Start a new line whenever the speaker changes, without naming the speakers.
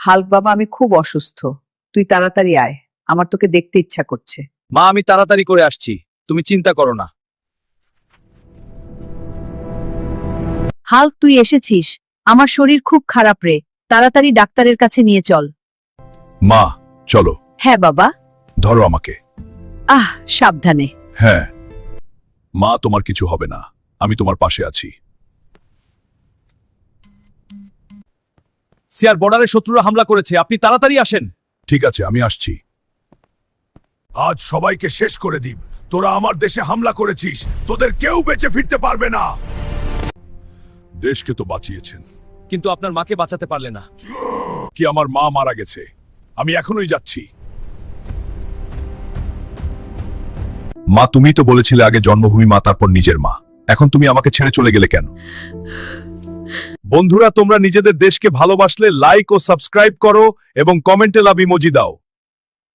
Hulk বাবা, আমি খুব অসুস্থ। তুই তাড়াতাড়ি আয়, আমার তোকে দেখতে ইচ্ছা করছে।
মা, আমি তাড়াতাড়ি করে আসছি, তুমি চিন্তা করো না।
হাল্ক, তুই এসেছিস। আমার শরীর খুব খারাপ রে, তাড়াতাড়ি ডাক্তারের কাছে নিয়ে চল।
মা, চলো।
হ্যাঁ বাবা।
ধরো আমাকে।
সাবধানে।
হ্যাঁ মা, তোমার কিছু হবে না, আমি তোমার পাশে আছি।
সিয়ার বর্ডারে শত্রুরা হামলা করেছে, আপনি তাড়াতাড়ি আসেন।
ঠিক আছে, আমি আসছি। আজ সবাইকে শেষ করে দিব। তোরা আমার দেশে হামলা করেছিস, তোদের কেউ বেঁচে ফিরতে পারবে না। দেশকে তো বাঁচিয়েছেন,
কিন্তু আপনার মাকে বাঁচাতে পারলে না।
কি আমার মা মারা গেছে? আমি এখনোই যাচ্ছি। মা, তুমি তো বলেছিলে আগে জন্মভূমি মা, তারপর নিজের মা। এখন তুমি আমাকে ছেড়ে চলে গেলে কেন? বন্ধুরা, তোমরা নিজেদের দেশকে ভালোবাসলে লাইক ও সাবস্ক্রাইব করো এবং কমেন্টে লাভ ইমোজি দাও।